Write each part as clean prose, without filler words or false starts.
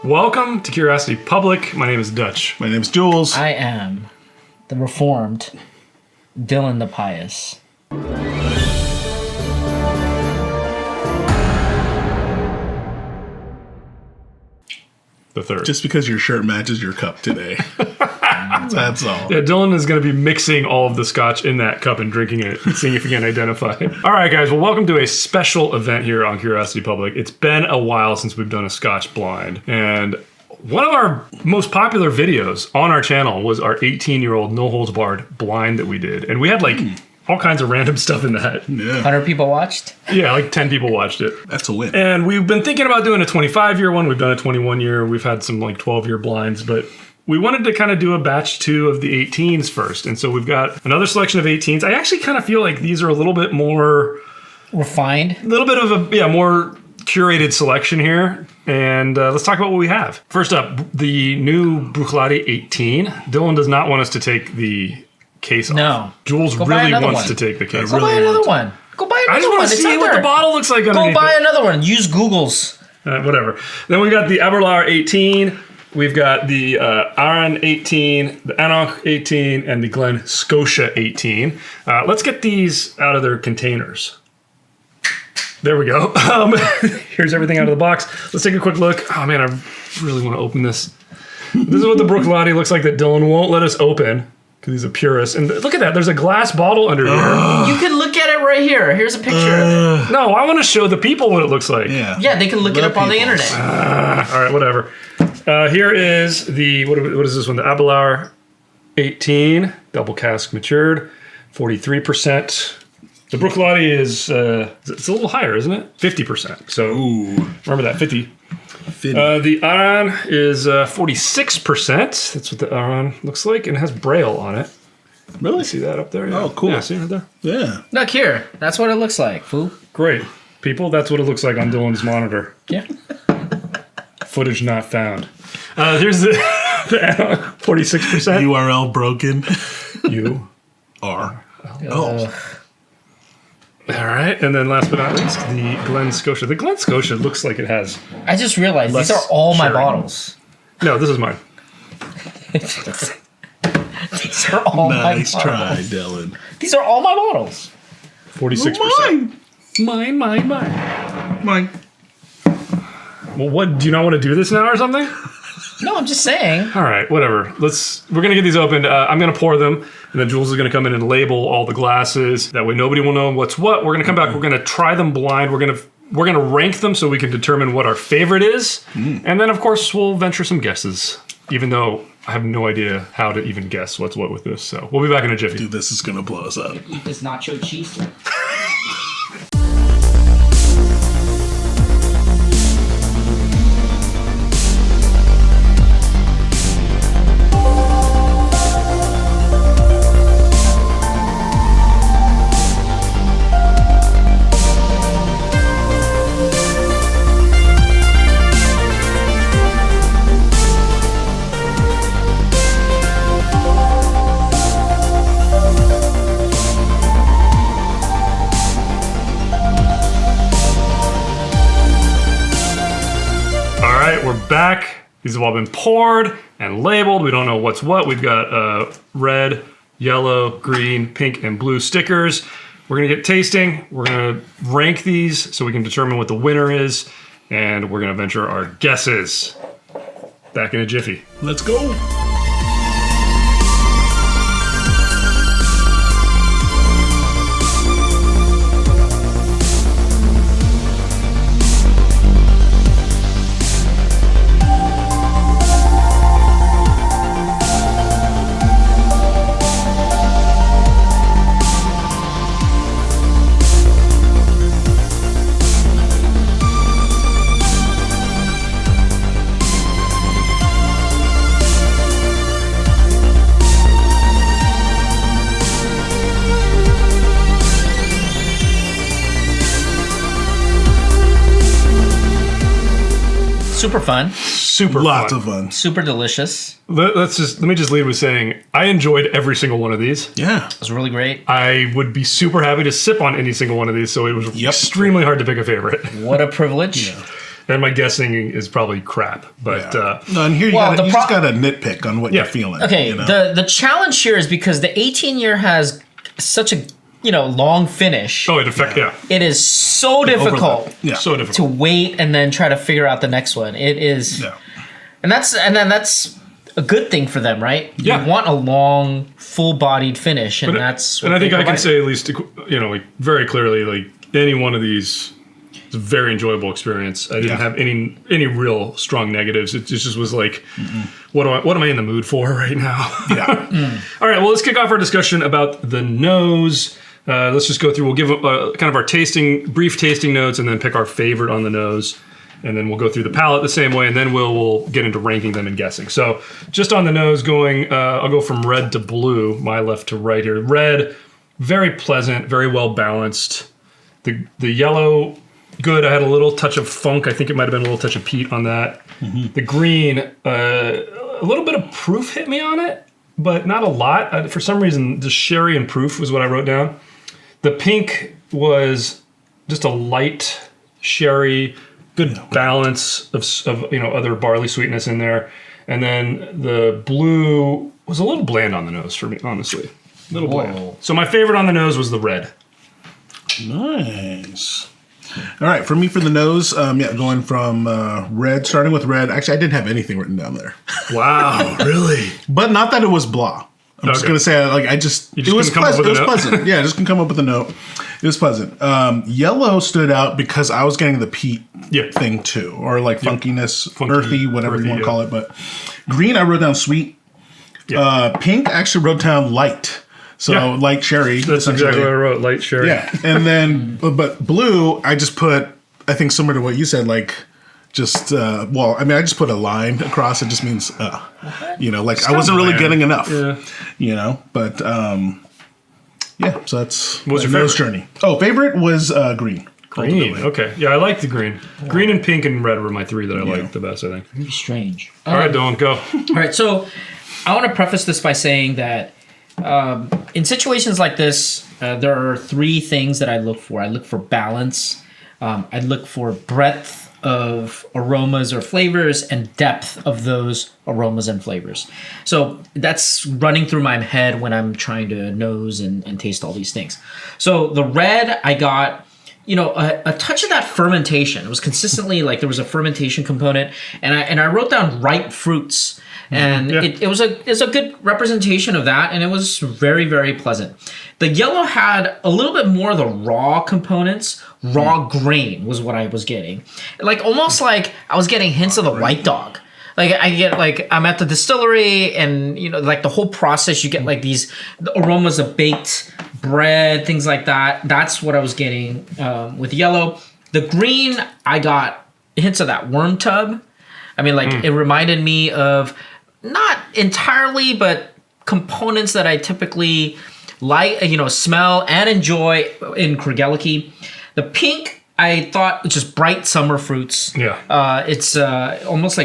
Welcome to Curiosity Public. My name is Dutch. My name is Jules. I am the Reformed Dylan the Pious. The third. Just because your shirt matches your cup today. That's all. Yeah, Dylan is going to be mixing all of the scotch in that cup and drinking it, seeing if he can identify it. All right, guys. Well, welcome to a special event here on Curiosity Public. It's been a while since we've done a scotch blind, and one of our most popular videos on our channel was our 18-year-old no holds barred blind that we did, and we had like all kinds of random stuff in that. Yeah. 100 people watched? Yeah, like 10 people watched it. That's a win. And we've been thinking about doing a 25-year one. We've done a 21-year. We've had some like 12-year blinds, but we wanted to kind of do a batch 2 of the 18s first. And so we've got another selection of 18s. I actually kind of feel like these are a little bit more refined. A little bit of a, more curated selection here. And let's talk about what we have. First up, the new Bruichladdich 18. Dylan does not want us to take the case off. No. Jules really wants to take the case off. Go buy another one. Go buy another one. I just want to see what the bottle looks like underneath. Go buy another one. Use Google's. Whatever. Then we got the Aberlour 18. We've got the Arran 18, the AnCnoc 18, and the Glen Scotia 18. Let's get these out of their containers. There we go. Here's everything out of the box. Let's take a quick look. Oh man, I really want to open this. This is what the Bruichladdich looks like that Dylan won't let us open because he's a purist. And look at that. There's a glass bottle under here. You can look at it right here. Here's a picture of it. No, I want to show the people what it looks like. Yeah, they can look it up on the internet. All right, whatever. Here is the, what is this one? The Aberlour 18, double cask matured, 43%. The Bruichladdich is, it's a little higher, isn't it? 50%. So remember that, 50. The Arran is 46%. That's what the Arran looks like, and it has Braille on it. Really? See that up there? Yeah. Oh, cool. Yeah, see it right there? Yeah. Look here. That's what it looks like, fool. Great. People, that's what it looks like on Dylan's monitor. Yeah. Footage not found. Here's the 46%. URL broken. You are. All right, and then last but not least, the Glen Scotia. The Glen Scotia looks like it has... I just realized these are all my bottles. No, this is mine. These are all my bottles. Nice try, Dylan. These are all my bottles. 46%. Mine. Mine. Well, what? Do you not want to do this now or something? No, I'm just saying. All right, whatever. We're gonna get these opened. I'm gonna pour them, and then Jules is gonna come in and label all the glasses. That way, nobody will know what's what. We're gonna come back. We're gonna try them blind. We're gonna rank them so we can determine what our favorite is, and then of course we'll venture some guesses. Even though I have no idea how to even guess what's what with this, so we'll be back in a jiffy. Dude, this is gonna blow us up. Eat this nacho cheese. Back. These have all been poured and labeled. We don't know what's what. We've got red, yellow, green, pink, and blue stickers. We're going to get tasting. We're going to rank these so we can determine what the winner is. And we're going to venture our guesses. Back in a jiffy. Let's go. Super fun. super Lots fun. of fun. Super delicious. Let me just lead with saying I enjoyed every single one of these. Yeah. It was really great. I would be super happy to sip on any single one of these, so it was extremely hard to pick a favorite. What a privilege. And my guessing is probably crap, but No, and here you, Well, you just got to nitpick on what you're feeling. Okay, you know? the challenge here is because the 18-year has such a long finish. it affects It is so difficult Yeah. so to difficult. wait and then try to figure out the next one. It is, Yeah. and that's a good thing for them, right? Yeah. You want a long, full-bodied finish, and that's. And what I think they I can provide. say at least like very clearly, like any one of these. It's a very enjoyable experience. I didn't have any real strong negatives. It just was like, what am I in the mood for right now? Yeah. All right, well, let's kick off our discussion about the nose. Let's just go through. We'll give kind of our brief tasting notes, and then pick our favorite on the nose, and then we'll go through the palate the same way, and then we'll get into ranking them and guessing. So, just on the nose, I'll go from red to blue, my left to right here. Red, very pleasant, very well balanced. The yellow. Good. I had a little touch of funk. I think it might have been a little touch of peat on that. The green, a little bit of proof hit me on it, but not a lot. For some reason, just sherry and proof was what I wrote down. The pink was just a light sherry, good balance of other barley sweetness in there. And then the blue was a little bland on the nose for me, honestly. A little bland. So my favorite on the nose was the red. Nice. All right, for me, for the nose, going from red, starting with red. Actually, I didn't have anything written down there. Wow, really? But not that it was blah. I'm just going to say, it was pleasant. It was pleasant. Yeah, just can come up with a note. It was pleasant. Yellow stood out because I was getting the peat thing too, or like funkiness, earthy, whatever you want to call it. But green, I wrote down sweet. Pink, I actually wrote down light. So light cherry. That's exactly what I wrote, light sherry. Yeah, and then but blue, I just put, I think similar to what you said, like just I just put a line across. It just means I wasn't really getting enough. Yeah. But so that's what was your nose favorite? journey. Oh, favorite was green. Green. Okay. Yeah, I like the green. Green and pink and red were my three that I liked the best, I think. Very strange. All right, Dylan, go. All right, so I want to preface this by saying that in situations like this, there are three things that I look for. I look for balance. I look for breadth of aromas or flavors and depth of those aromas and flavors. So that's running through my head when I'm trying to nose and taste all these things. So the red, I got a touch of that fermentation. It was consistently like there was a fermentation component, and I wrote down ripe fruits. And it was a good representation of that, and it was very, very pleasant. The yellow had a little bit more of the raw components. Raw grain was what I was getting. Almost like I was getting hints of the white dog. I'm at the distillery, and the whole process, you get the aromas of baked bread, things like that. That's what I was getting with yellow. The green, I got hints of that worm tub. It reminded me of, not entirely, but components that I typically smell and enjoy in Krugelliki. The pink, I thought, just bright summer fruits. Yeah. It's almost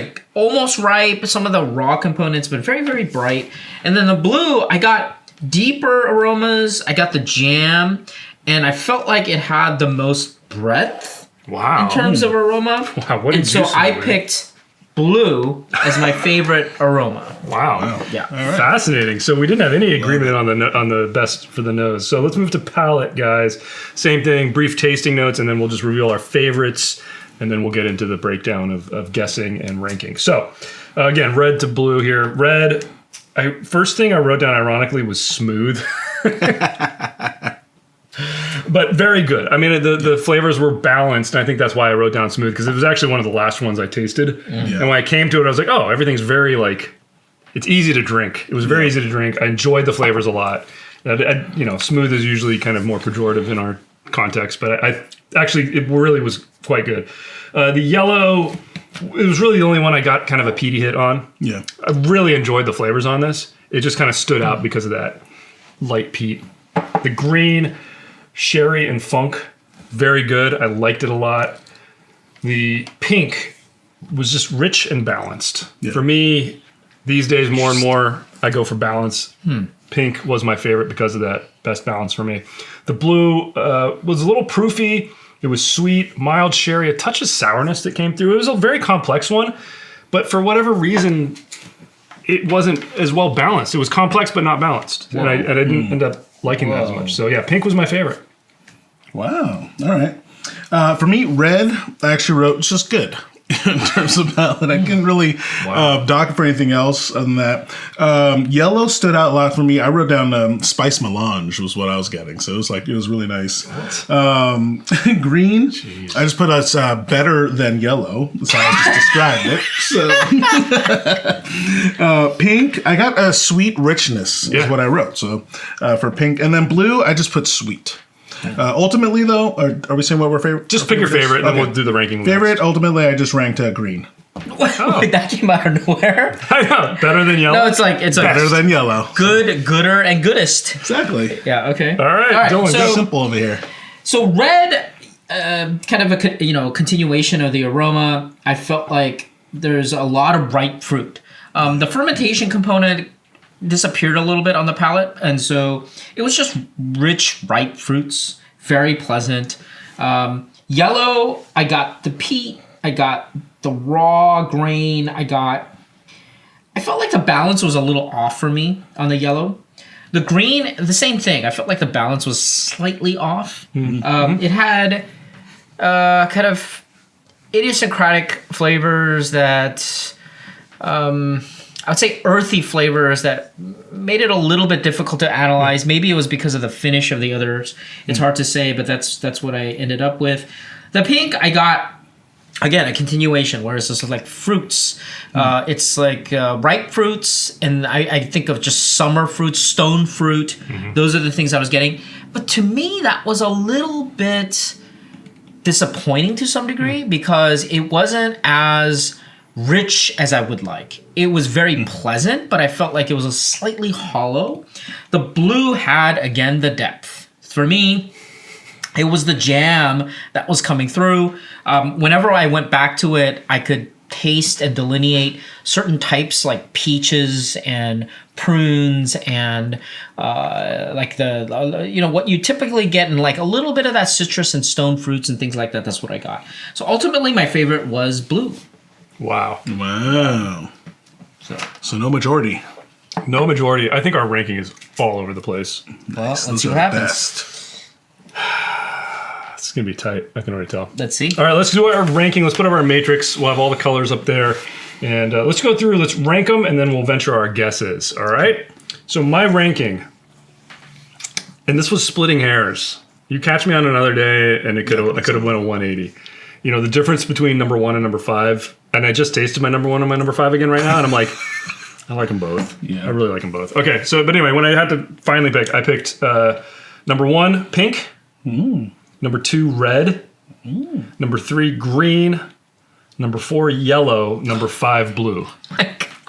ripe, some of the raw components, but very, very bright. And then the blue, I got deeper aromas. I got the jam, and I felt like it had the most breadth. Wow. In terms of aroma. Wow, what did and so you say, I man? picked blue as my favorite aroma. Wow. Yeah. Right. Fascinating. So we didn't have any agreement on the best for the nose. So let's move to palate, guys. Same thing, brief tasting notes, and then we'll just reveal our favorites, and then we'll get into the breakdown of guessing and ranking. So again, red to blue here. Red, first thing I wrote down ironically was smooth. But very good. The flavors were balanced, and I think that's why I wrote down smooth, because it was actually one of the last ones I tasted. And when I came to it, I was like, oh, everything's very, it's easy to drink. It was very easy to drink. I enjoyed the flavors a lot. Smooth is usually kind of more pejorative in our context, but it really was quite good. The yellow, it was really the only one I got kind of a peaty hit on. Yeah. I really enjoyed the flavors on this. It just kind of stood out because of that light peat. The green, sherry and funk, very good. I liked it a lot. The pink, was just rich and balanced. Yeah. For me, these days, more and more, I go for balance. Pink was my favorite because of that best balance for me. The blue was a little proofy. It was sweet, mild sherry, a touch of sourness that came through. It was a very complex one, but for whatever reason, it wasn't as well balanced. It was complex but not balanced, and I didn't end up liking that as much. So yeah, pink was my favorite. Wow. All right. For me, red, I actually wrote just good. In terms of palate, I couldn't really dock for anything else other than that. Yellow stood out a lot for me. I wrote down spice melange was what I was getting, so it was really nice. Green, I just put us better than yellow. That's how I just described it. So pink, I got a sweet richness is what I wrote. So for pink, and then blue, I just put sweet. Ultimately, though, are we saying what we're favorite? Just pick your favorite, and then we'll do the ranking. Favorite, next. Ultimately, I just ranked green. Wait, that came out of nowhere. I know, better than yellow. No, it's better than yellow. Good, gooder, and goodest. Exactly. Yeah. Okay. All right. Dylan, so simple over here. So red, kind of a continuation of the aroma. I felt like there's a lot of ripe fruit. The fermentation component disappeared a little bit on the palate, and so it was just rich, ripe fruits, very pleasant. Yellow, I got the peat, I got the raw grain, I felt like the balance was a little off for me on the yellow. The green, the same thing. I felt like the balance was slightly off. It had kind of idiosyncratic flavors that I would say earthy flavors that made it a little bit difficult to analyze. Maybe it was because of the finish of the others. It's hard to say, but that's what I ended up with. The pink, I got, again, a continuation, where it's just like fruits. It's like ripe fruits, and I think of just summer fruits, stone fruit. Those are the things I was getting. But to me, that was a little bit disappointing to some degree because it wasn't as rich as I would like. It was very pleasant, but I felt like it was a slightly hollow. The blue had, again, the depth. For me, it was the jam that was coming through. Whenever I went back to it, I could taste and delineate certain types like peaches and prunes and like what you typically get in like a little bit of that citrus and stone fruits and things like that. That's what I got. So ultimately, my favorite was blue. Wow. So no majority. No majority. I think our ranking is all over the place. Well, let's see what happens. It's going to be tight. I can already tell. Let's see. All right, let's do our ranking. Let's put up our matrix. We'll have all the colors up there. And let's go through. Let's rank them, and then we'll venture our guesses. All right? So my ranking, and this was splitting hairs. You catch me on another day, and I could have went a 180. You know, the difference between number 1 and number 5, and I just tasted my number 1 and my number 5 again right now, and I'm like, I like them both. Yeah. I really like them both. Okay, so, but anyway, when I had to finally pick, I picked number 1, pink. Number 2, red. Number 3, green. Number 4, yellow. Number 5, blue.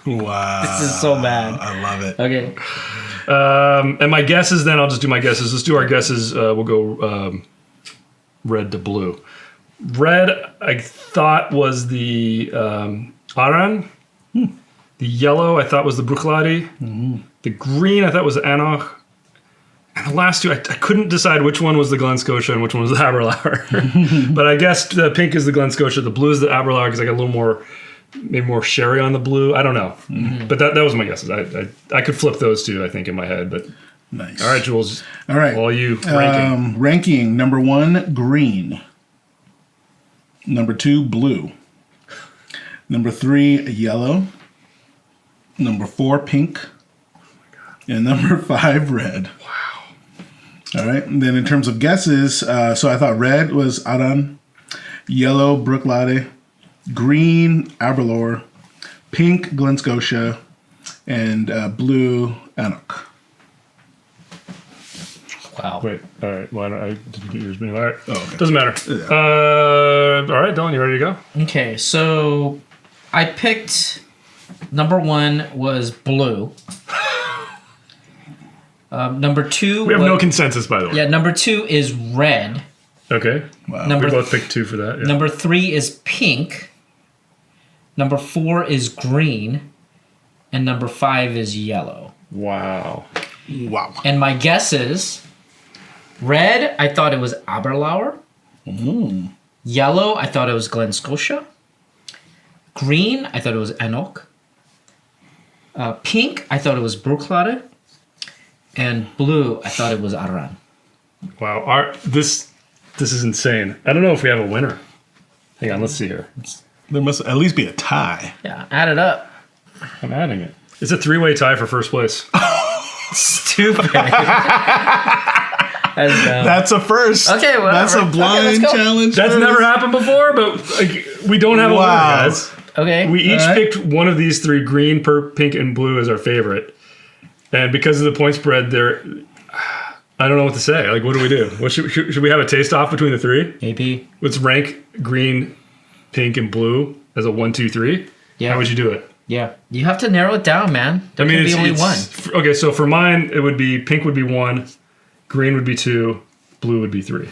Wow. This is so bad. I love it. Okay. And my guesses then, I'll just do my guesses. Let's do our guesses. We'll go red to blue. Red, I thought was the Arran. The yellow, I thought was the Bruichladdich. The green, I thought was the AnCnoc. And the last two, I couldn't decide which one was the Glen Scotia and which one was the Aberlour. But I guess the pink is the Glen Scotia, the blue is the Aberlour because I got a little more, maybe more sherry on the blue. I don't know. But that was my guesses. I could flip those two, I think, in my head. But nice. All right, Jules. All right. All you ranking. Ranking, number 1, green. Number 2, blue. Number 3, yellow. Number 4, pink. And number 5, red. Wow. All right. And then in terms of guesses, so I thought red was Arran, yellow, Bruichladdich, green, Aberlour, pink, Glen Scotia, and blue, AnCnoc. Wow. Wait, all right. Why don't I did you get yours? All right. Oh, okay. Doesn't matter. Yeah. All right, Dylan, you ready to go? Okay, so I picked number 1 was blue. Number 2. We have no consensus, by the way. Yeah, number 2 is red. Okay. Wow. We both picked 2 for that. Yeah. Number 3 is pink. Number 4 is green. And number 5 is yellow. Wow. And my guess is red, I thought it was Aberlour. Yellow, I thought it was Glen Scotia. Green, I thought it was AnCnoc. Pink, I thought it was Bruichladdich. And blue, I thought it was Arran. Wow. This is insane. I don't know if we have a winner. Hang on, let's see here. There must at least be a tie. Yeah, add it up. I'm adding it. It's a 3-way tie for first place. Stupid. That's a first. Okay, whatever. That's a blind challenge. That's never happened before, but we don't have a winner, guys. Okay. We each picked one of these 3, green, pink, and blue as our favorite. And because of the point spread, I don't know what to say. Like, what do we do? What should we have a taste off between the 3? Maybe. Let's rank green, pink, and blue as a 1, 2, 3. Yeah. How would you do it? Yeah. You have to narrow it down, man. There can be only one. Okay, so for mine, it would be pink would be 1, green would be 2, blue would be 3.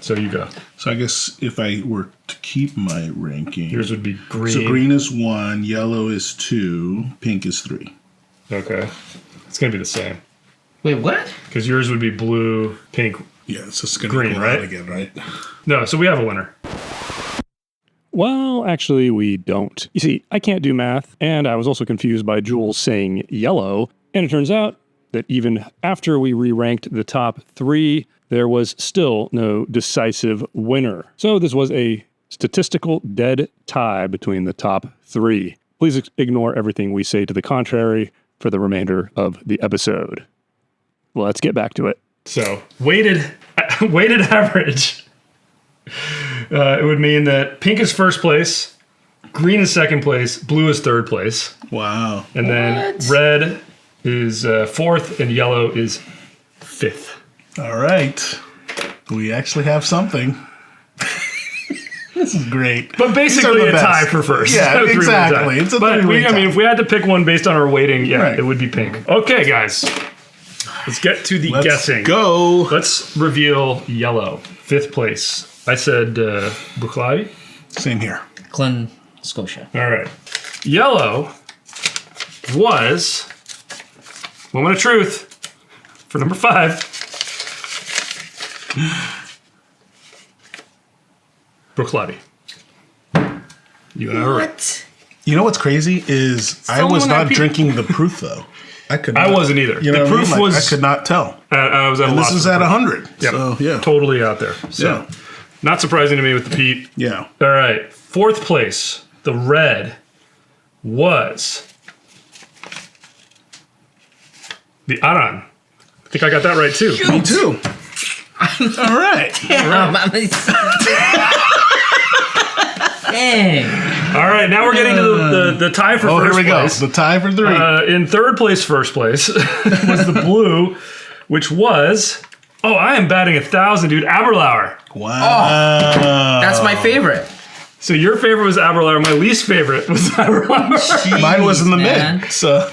So you go. So I guess if I were to keep my ranking, Yours would be green. So green is 1, yellow is 2, pink is 3. Okay. It's going to be the same. Wait, what? Because yours would be blue, pink. Yeah, it's just going green, to go right? out again, right? No, so we have a winner. Well, actually, we don't. You see, I can't do math, and I was also confused by Jules saying yellow, and it turns out that even after we re-ranked the top 3, there was still no decisive winner. So this was a statistical dead tie between the top 3. Please ignore everything we say to the contrary for the remainder of the episode. Let's get back to it. So, weighted average. It would mean that pink is first place, green is second place, blue is third place. Wow. And then red is fourth, and yellow is fifth. All right. We actually have something. This is great. But basically a tie for first. Yeah, exactly. It's a three-way tie. I mean, if we had to pick one based on our weighting, it would be pink. Okay, guys. Let's get to the guessing. Go. Let's reveal yellow. Fifth place. I said Bruichladdich. Same here. Glen Scotia. All right. Yellow was moment of truth for number 5. Bruichladdich. You and I were right. You know what's crazy is I was not drinking the proof though. I wasn't either. You know the proof was. I could not tell. I was at and a loss. This is at 100. Yep. So yeah, totally out there. So not surprising to me with the peat. Yeah. All right. Fourth place. The red was the Arran. I think I got that right too. Me too. All right. Dang. All right, now we're getting to the tie for first here we place. go. The tie for 3. In third place, first place, was the blue, which was... Oh, I am batting 1,000, dude. Aberlour. Wow. Oh, that's my favorite. So your favorite was Aberlour. My least favorite was Aberlour. Jeez, mine was in the man. mid. So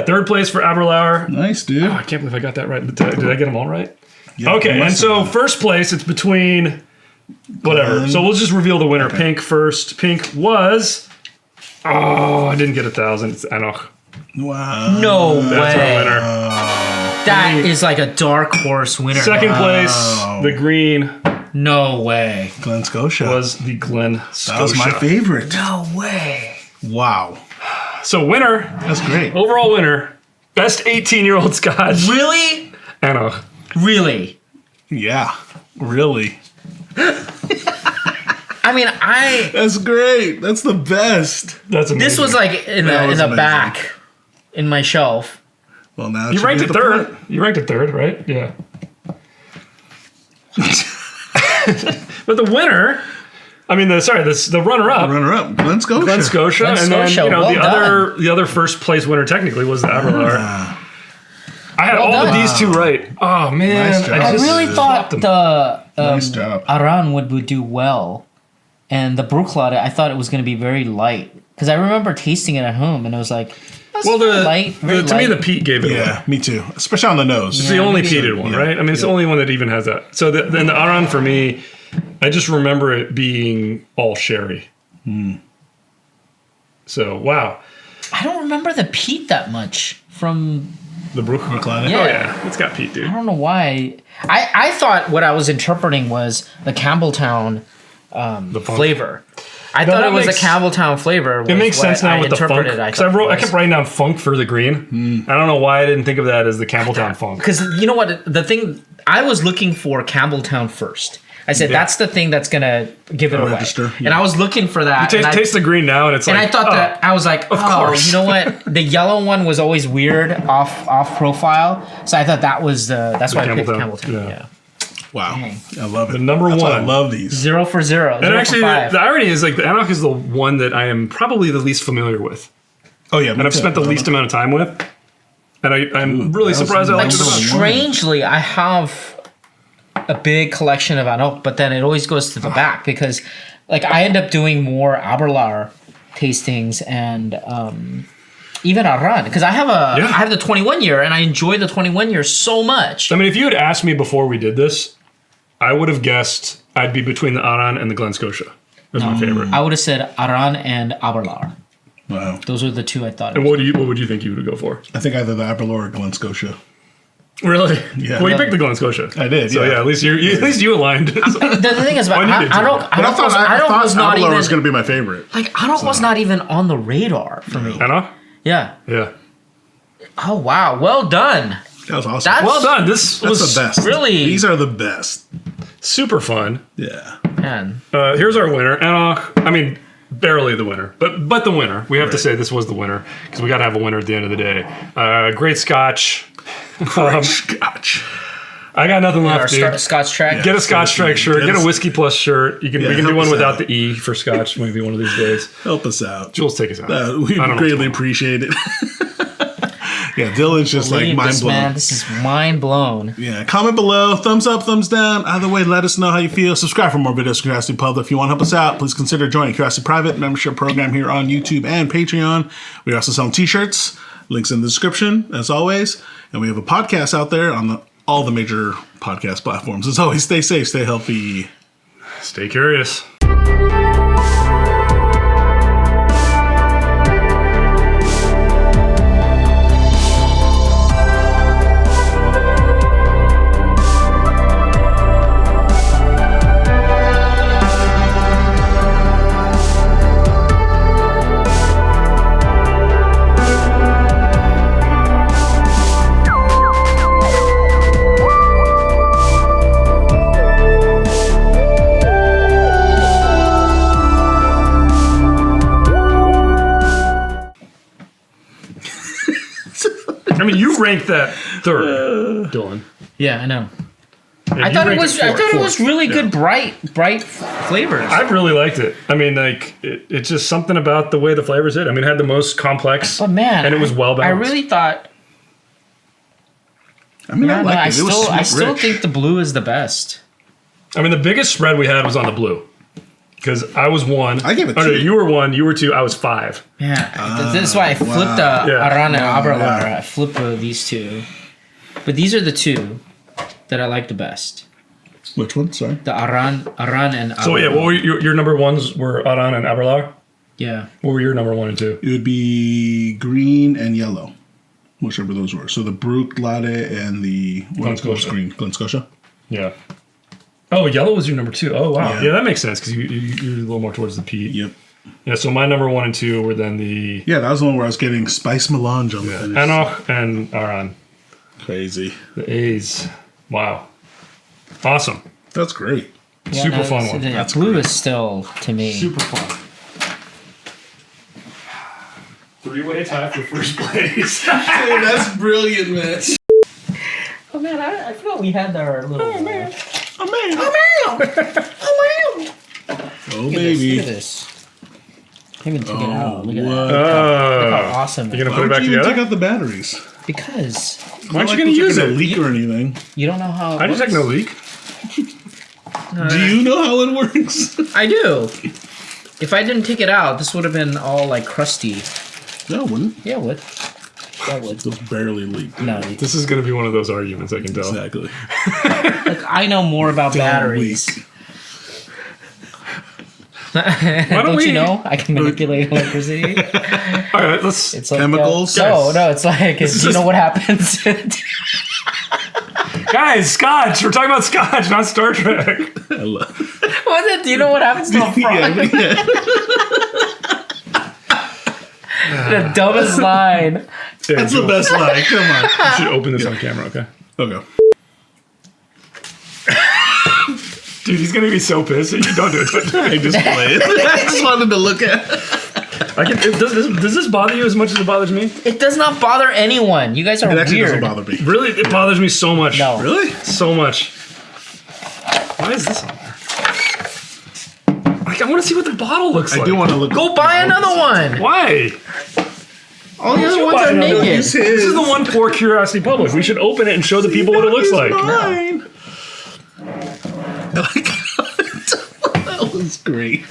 third place for Aberlour. Nice, dude. Oh, I can't believe I got that right. Did I get them all right? Yeah, okay, and so first place, it's between... Whatever. So we'll just reveal the winner. Okay. Pink first. Pink was... Oh, I didn't get 1,000. It's AnCnoc. Wow. No That's way. our winner. That is like a dark horse winner. Second place, the green. No way. Glen Scotia. Was the Glen Scotia. That was my favorite. No way. Wow. So winner. That's great. Overall winner. Best 18-year-old Scotch. Really? AnCnoc. Really? Yeah. Really. I mean, That's great. That's the best. That's amazing. This was like in the back, in my shelf. Well, now you ranked it third. You ranked it third, right? Yeah. But the winner, the runner-up. The runner-up, Glen Scotia. Glen Scotia, Glen and then Scotia, the other first place winner technically was the Aberlour. I had all done. of these two right. Oh man, Nice job. I really thought the Nice job. Arran would do well, and the Bruichladdich I thought it was going to be very light because I remember tasting it at home and it was like, well, light. to me the peat gave it away. Yeah, me too. Especially on the nose. It's the only peated one, right? I mean, it's the only one that even has that. So then the Arran for me, I just remember it being all sherry. So, wow. I don't remember the peat that much from The Bruichladdich. Yeah. Oh, yeah. It's got peat, dude. I don't know why. I thought what I was interpreting was the Campbelltown flavor. I thought it was a Campbelltown flavor. It makes sense now with the funk. Because I kept writing down funk for the green. I don't know why I didn't think of that as the Campbelltown funk. Because you know what? The thing, I was looking for Campbelltown first. I said, that's the thing that's going to give it away. Register, And I was looking for that. You taste the green now, and it's I thought that, I was like, of course. You know what? The yellow one was always weird, off profile. So I thought that's why I picked Campbelltown. Yeah. Wow. Dang. I love it. The number That's one. why I love these. 0 for 0. And actually, the irony is, like, the AnCnoc is the one that I am probably the least familiar with. Oh, yeah. And I've spent the least amount of time with. And I'm really surprised I like it so much. Strangely, I have a big collection of AnCnoc, but then it always goes to the back because, like, I end up doing more Aberlour tastings and even Arran because I have the 21 year and I enjoy the 21 year so much. I mean, if you had asked me before we did this, I would have guessed I'd be between the Arran and the Glen Scotia as my favorite. I would have said Arran and Aberlour. Wow. Those are the two I thought. And what would you think you would go for? I think either the Aberlour or Glen Scotia. Really? Yeah. Well, you picked the Glen Scotia. I did. So yeah, at least you aligned. The thing is, about I thought Aberlour was going to be my favorite. Like AnCnoc was not even on the radar for me. AnCnoc? Yeah. Yeah. Oh wow! Well done. That was awesome. Well done. That's was the best. really- These are the best. super fun. Yeah. Man. Here's our winner. AnCnoc. I mean, barely the winner, but the winner. We have to say this was the winner because we got to have a winner at the end of the day. Great Scotch. Scotch. I got nothing left, dude. Our Scotch track. Get a Scotch Strike shirt. Get a Whiskey Plus shirt. We can do one without the E for Scotch maybe one of these days. Help us out. Jules, take us out. We greatly appreciate it. Yeah, Dylan's just like mind blown. Man, this is mind blown. Yeah, comment below, thumbs up, thumbs down. Either way, let us know how you feel. Subscribe for more videos, Curiosity Pub. If you want to help us out, please consider joining Curiosity Private membership program here on YouTube and Patreon. We also sell t-shirts. Links in the description, as always. And we have a podcast out there on all the major podcast platforms. As always, stay safe, stay healthy. Stay curious. I mean, you ranked that third, Dylan. Yeah, I know. Yeah, I thought it was really good, bright flavors. I really liked it. I mean, like it's just something about the way the flavors hit. I mean, it had the most complex, but man, and it was well balanced. I really thought. I mean, I liked it. I still think the blue is the best. I mean, the biggest spread we had was on the blue. Because I was 1. I gave it 2. No, you were 1, you were 2, I was 5. Yeah, this is why I flipped Arran and Aberlour. I flipped these two. But these are the two that I like the best. Which one? Sorry. The Arran and Aberlour. So yeah, what were your number ones were Arran and Aberlour? Yeah. What were your number 1 and 2? It would be green and yellow, whichever those were. So the Bruichladdich and the Glen Scotia. Green, Glen Scotia. Yeah. Oh, yellow was your number 2. Oh, wow. Yeah, yeah that makes sense because you're a little more towards the peat. Yep. Yeah, so my number 1 and 2 were then the... Yeah, that was the one where I was getting spice melange on the finish. AnCnoc and Arran. Crazy. The A's. Wow. Awesome. That's great. Yeah, Super fun one. The blue is still, to me. Super fun. 3-way tie for first place. Hey, that's brilliant, man. Oh man, I forgot we had our little... Oh, man. Oh, baby. Look at this. I even took it out. Look at that. Oh. Look how awesome. You're going to Why put it would back you even together? take out the batteries? Because Why aren't you going to use it? Leak or anything? you don't know how it I just works. take no leak. Do you know how it works? I do. If I didn't take it out, this would have been all like crusty. No, it wouldn't. Yeah, it would. Yeah, it would. Those barely leaked. No, This is going to be one of those arguments, I can tell. Exactly. like, I know more about batteries. Don't you know? I can manipulate electricity. All right, let's. It's like chemicals. No, it's like you know what happens. Guys, Scotch. We're talking about Scotch, not Star Trek. What? Do you know what happens to a frog? The dumbest line. That's the best line. Come on. You should open this on camera, okay? Okay. Dude, he's gonna be so pissed. Don't do it. I just played. I just wanted to look at. Does this bother you as much as it bothers me? It does not bother anyone. You guys are It actually weird. doesn't bother me. Really, it bothers me so much. No. Really? So much. Why is this on there? Like, I want to see what the bottle looks like. I do want to look. Go buy another one. Why? All the other ones are naked. This is the one poor curiosity public. We should open it and show the people what it looks like. Mine. That was great.